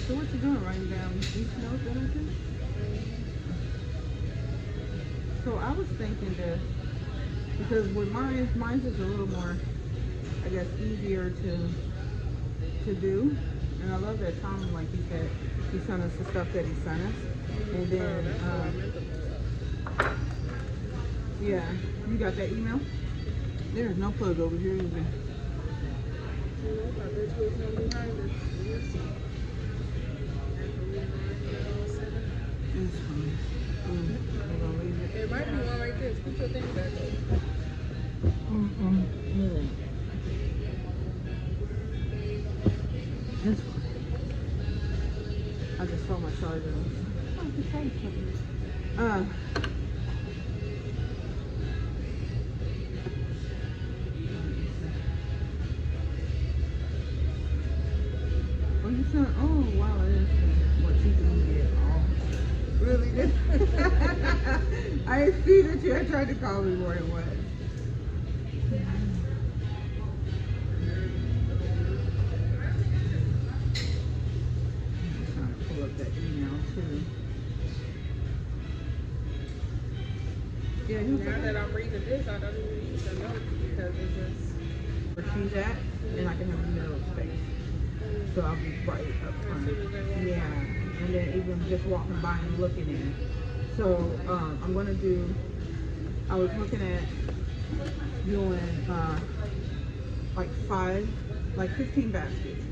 So what you doing? Writing down each note that I do? So I was thinking this because with mine's is a little more, I guess, easier to do. And I love that Tom, like he said, he sent us the stuff that he sent us. And then, yeah, you got that email? There's no plug over here either. It's fine. We're gonna leave it. It might be one right there. Put your thing back up. Yeah. It's fine. I just saw my charger. Oh, the charger. Oh, you said, oh, wow, it is what you can get. Oh, really? I see that you had tried to call me more than once. I'm trying to pull up that email too. Yeah, he was Now like, that I'm reading this, I don't even use the notes because it's just. where she's at, and I can have a middle space. So I'll be right up front. Yeah, and then even just walking by and looking in it. So I'm gonna do. I was looking at doing like 15 baskets,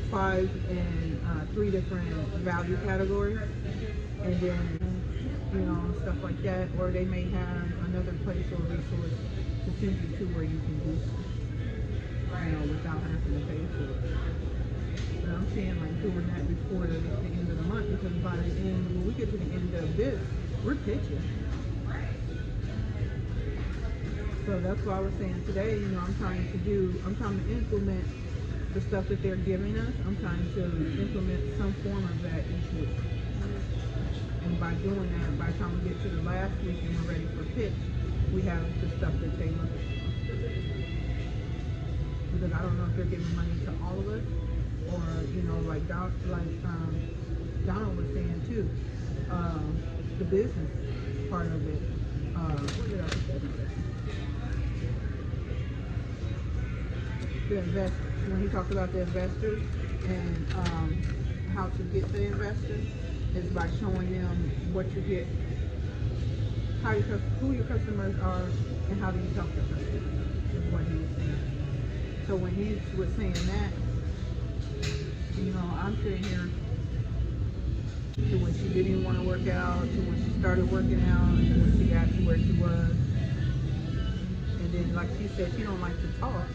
5 in 3 different value categories, and then stuff like that. Or they may have another place or resource to send you to where you can do without having to pay for it. But I'm saying like doing that before the end of the month, because by the end, when we get to the end of this, we're pitching. So that's why I was saying today, I'm trying to implement the stuff that they're giving us. I'm trying to implement some form of that each week. And by doing that, by the time we get to the last week and we're ready for pitch, we have the stuff that they look at. Because I don't know if they're giving money to all of us, or like Donald was saying too, the business part of it. What did I put that? The investors. When he talked about the investors and how to get the investors is by showing them what you get, who your customers are, and how do you help your customers, is what he was saying. So when he was saying that, I'm sitting here to when she didn't want to work out, to when she started working out, to when she got to where she was. And then, like she said, she don't like to talk.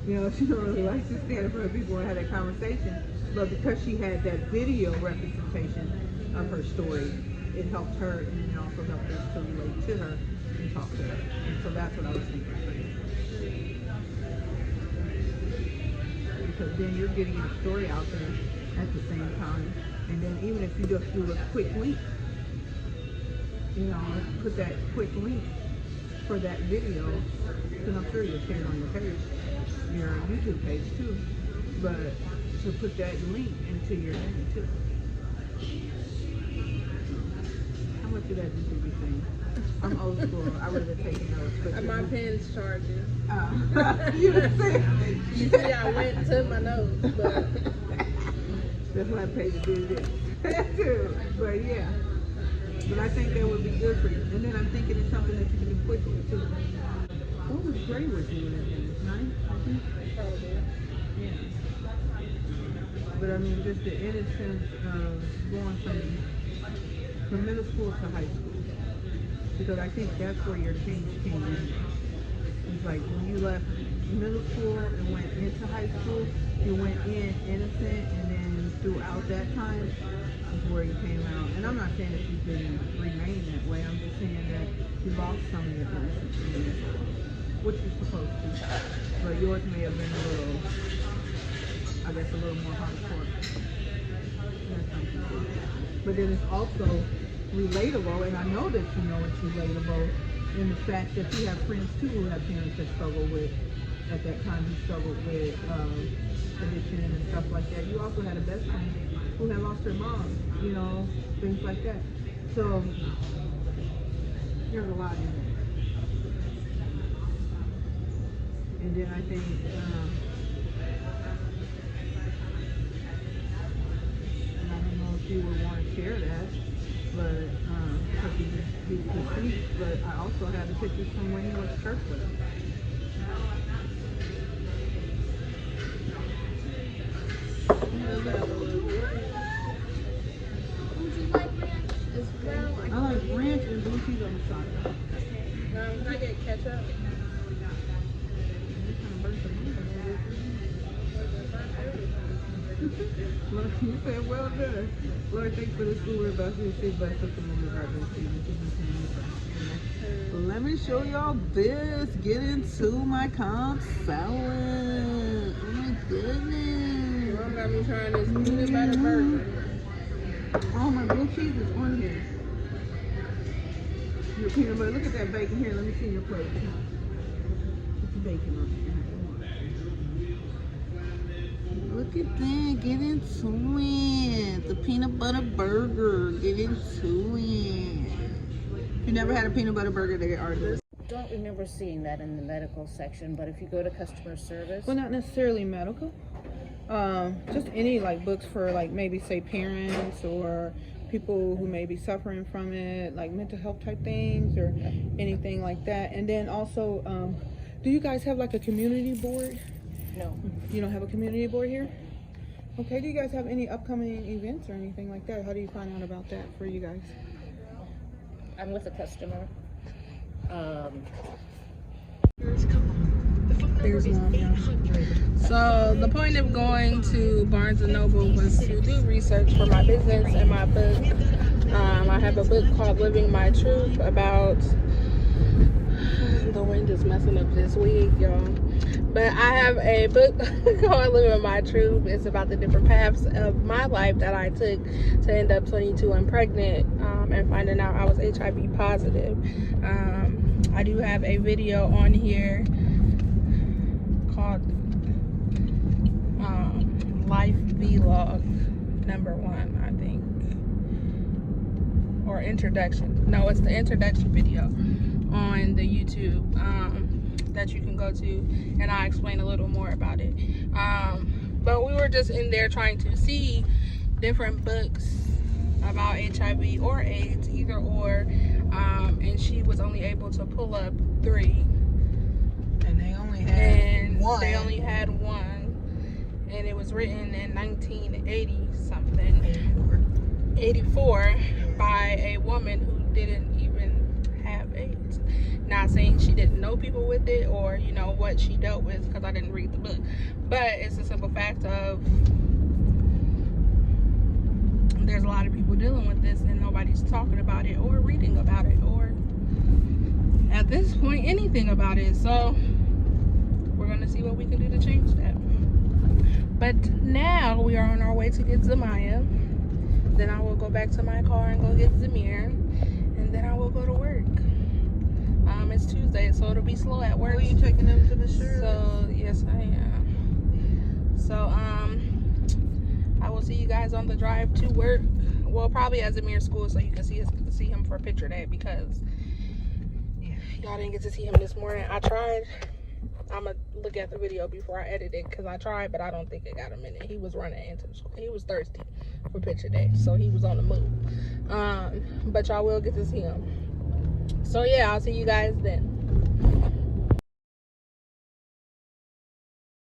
She don't really like to stand in front of people and have that conversation. But because she had that video representation of her story, it helped her, and it also helped us to relate to her and talk to her. And so that's what I was thinking for you. Because then you're getting your story out there at the same time. And then even if you just do a quick link, put that quick link for that video, because I'm sure you'll share it on your page, your YouTube page too, but to put that link into your thing too. How much of that did you be saying? I'm old school. I would have taken notes. But My pen's charging. You didn't say You see, I went and took my notes, but that's why I paid to do this. But yeah. But I think that would be good for you. And then I'm thinking it's something that you can do quickly too. What was grade with you in it? 9? I think. probably. Yeah. But I mean, just the innocence of going from middle school to high school. Because I think that's where your change came in. It's like when you left middle school and went into high school, you went in innocent, and then throughout that time is where you came out. And I'm not saying that you didn't remain that way. I'm just saying that you lost some of your innocence in middle school, which you're supposed to. But yours may have been a little, I guess, a little more hardcore. But then it's also relatable, and I know that you know it's relatable in the fact that you have friends too who have parents that struggle with, at that time, who struggled with addiction and stuff like that. You also had a best friend who had lost their mom, you know, things like that. So there's a lot in there. And then I think and I don't know if you would want to share that, but because he's deceased, but I also have the pictures from when he went to church with him. Would you like ranch as well? I like ranch and blue cheese on the side. Can I get ketchup? Lord, you said well done. Lord, thanks for this food we're about to receive. Bless us in the garden. Let me show y'all this. Get into my Cobb salad. Oh my goodness. Mom got me trying this peanut butter burger. Oh, my blue cheese is on here. Your peanut butter. Look at that bacon here. Let me see your plate. Put the bacon on here. Look at that. Get into it. The peanut butter burger. Get into it. If you never had a peanut butter burger, they are good. Don't remember seeing that in the medical section, but if you go to customer service, Well, not necessarily medical. Just any like books for like maybe say parents or people who may be suffering from it, like mental health type things or anything like that. And then also, do you guys have like a community board? no. You don't have a community board here? Okay, do you guys have any upcoming events or anything like that? How do you find out about that for you guys? I'm with a customer. There's one. So the point of going to Barnes & Noble was to do research for my business and my book. I have a book called Living My Truth about, the wind is messing up this wig, y'all. But I have a book called Living My Truth. It's about the different paths of my life that I took to end up 22 and pregnant, and finding out I was HIV positive. I do have a video on here called Life Vlog #1, I think, or introduction. No, it's the introduction video on the YouTube that you can go to, and I'll explain a little more about it. But we were just in there trying to see different books about HIV or AIDS, either or, and she was only able to pull up 3. And they only had one. They only had one, and it was written in 1980 something, 84, by a woman who didn't even have AIDS. Not saying she didn't know people with it or, you know, what she dealt with, because I didn't read the book, but it's a simple fact of there's a lot of people dealing with this and nobody's talking about it or reading about it or at this point anything about it. So we're gonna see what we can do to change that. But now we are on our way to get Zamaya. Then I will go back to my car and go get Zamir, and then I will go to work. It's Tuesday, so it'll be slow at work. Are you taking them to the service? So yes, I am. So I will see you guys on the drive to work. Well, probably at Zamir's school, so you can see him for picture day, because y'all didn't get to see him this morning. I tried. I'm gonna look at the video before I edit it, because I tried, but I don't think it got him in it. He was running into the school. He was thirsty for picture day, so he was on the move. But y'all will get to see him. So yeah, I'll see you guys then.